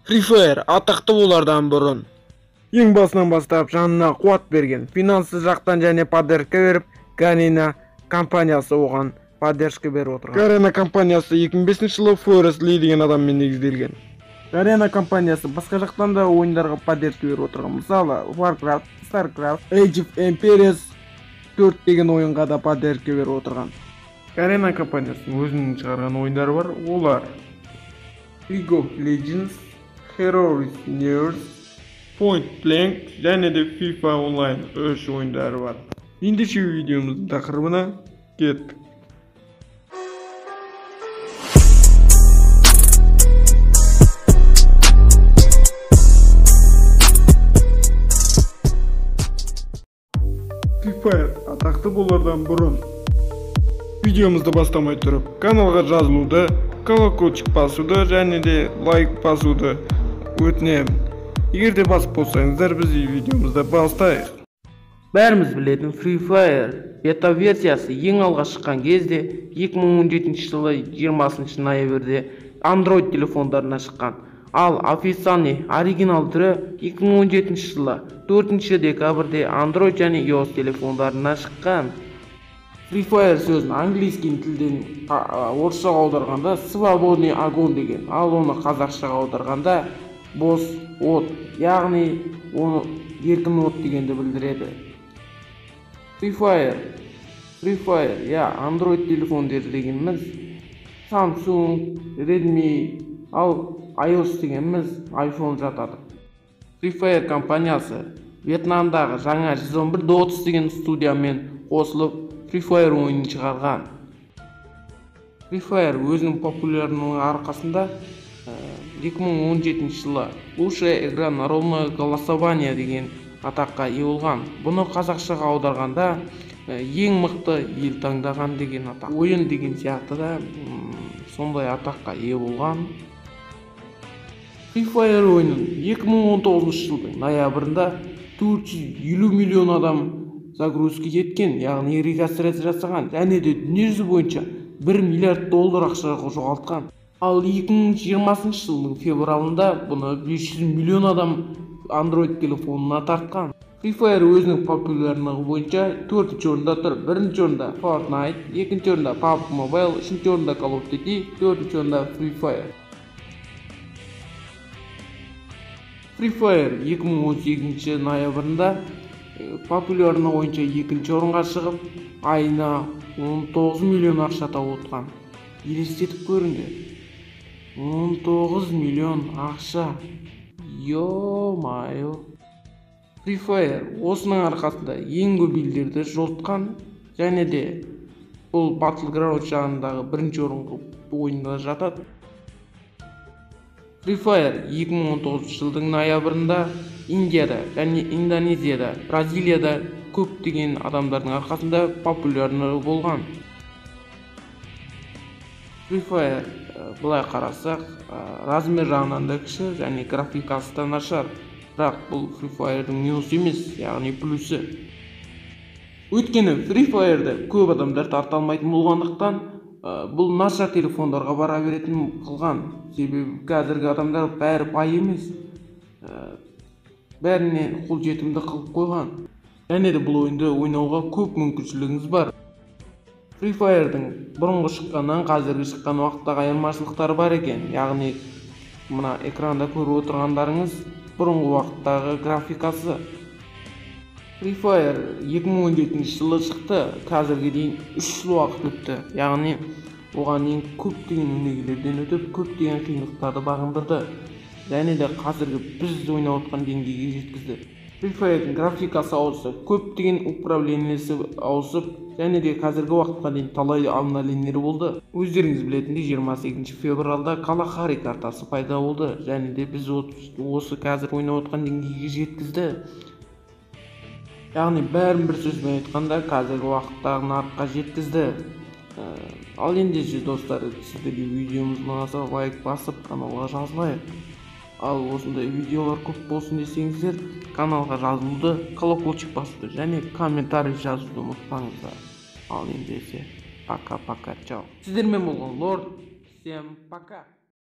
Free Fire атақты болардан бұрын ең басынан бастап жанына қуат берген, финансы жақтан және поддержка беріп, Garena компаниясы оған поддержка беріп отырған. Garena компаниясы 2005 жылы Forest Lee деген адаммен негізделген. Garena компаниясы басқа жақтан да ойындарға поддержка беріп отырған. Мысалы, Warcraft, Starcraft, Age of Empires 4 деген ойынға да поддержка беріп отырған. Garena компаниясының өзінің шығарған ойындары бар. Олар League of Legends, Heroes News, Point Blank және де FIFA Online үш ойындары бар. Ендеше видеомыздың тақырыбына кеттік. Free Fire атақты болардан бұрын видеомызды бастамай тұрып, каналға жазылуды, колокольчик басуды және де лайк басуды өтінемін. Егер де басып болсаңыздар, біз видеомызды бастайық. Бәріміз білетін Free Fire бета версиясы ең алға шыққан кезде 2017 жылы 20 ноябрьде Android телефондарына шыққан. Ал официальный оригинал түрі 2017 жылы 4 декабрьде Android және iOS телефондарына шыққан. Free Fire сөзін английский тілден орысшаға аударғанда свободный огонь деген, ал оны қазақшаға аударғанда бос от, яғни оны еркін от дегенді білдіреді. Free Fire, Android телефондер дегеніміз Samsung, Redmi, ал iOS дегеніміз iPhone жатады. Free Fire компаниясы Вьетнамдағы жаңа 111-30 деген студиямен қосылып Free Fire ойынын шығарған. Free Fire өзінің популярлығының арқасында 2017 жылы «Лучшая игра народного голосования» деген атаққа ие болған. Бұны қазақшаға аударғанда ең мықты ел таңдаған деген атақ. Ойын деген сияқты да сондай атаққа ие болған. Free Fire ойынын 2019 жылдың ноябрында 450 миллион адам загрузка еткен, яғни регистрация жасаған, және де дүниежүзі бойынша $1 миллиард ақша жоғалтқан. Ал 2020 жылдың февралында бұны 500 миллион адам Android телефонына тартқан. Free Fire өзінің популярлығы бойынша 4-ші орында тұр. 1-ші орында Fortnite, 2-ші орында PUBG Mobile, 3-ші орында Call of Duty, 4-ші орында Free Fire. Free Fire 2018 ноябрында популярлығы бойынша 2-ші орынға шығып, айына 19 миллион ақша тауып отқан. Елестетіп көріңдер. 19 миллион ақша. Йо-майо. Free Fire осының арқасында ең көп елдерді жолтқан, және де бұл Battleground жағындағы 1-ші орынға ойында жатады. Free Fire 2019 жылдың ноябрында Индияда және Индонезияда, Бразилияда көптеген адамдардың арқасында популярлы болған. Free Fire былай қарасақ, размер жағынан да кіші және графикасы да нашар. Бірақ бұл Free Fire'дің минусы емес, яғни плюсы. Өйткені Free Fire'ды көп адамдар тарта алмайтын болғандықтан, бұл нашар телефондарға бара беретін қылған. Себебі қазіргі адамдар бәрі бай емес, бәріне қолжетімді қылып қойған. Және де бұл ойынды ойнауға көп мүмкіншілігіңіз бар. Free Fire'дың бұрынғы шыққаннан қазіргі шыққан уақыттағы айырмашылықтары бар екен. Яғни мына экранда көріп отырғандарыңыз бұрынғы уақыттағы графикасы. Free Fire 2017 жылы шықты, қазірге дейін 3 жыл уақыт өтті. Яғни оған ең көптеген өнегелерден өтіп, көптеген қиындықтарды бағындырды. Және де қазіргі біз ойнап отқан деңгейге жеткізді. Free Fire'дің графикасы ауысып, көптеген управлениесі ауысып, және де қазіргі уақытқа дейін талай обновлениелер болды. Өздеріңіз білетіндей 28 февралда Kalahari картасы пайда болды, және де біз осы қазір ойнап отқан деңгейге жеткізді. Яғни бәрін бір сөзбен айтқанда қазіргі уақыттағы нарыққа жеткізді. Ал ендеше достар, сіздерге видеомыз ұнаса лайк басып, каналға жазылайық. Ал осындай видеолар көп болсын десеңіздер, каналға жазылуды, колокольчик басуды және комментарий жазуды ұмытпаңыздар. Ал ендеше пока-пока, чао. Сіздермен болған Лорд. Всем пока.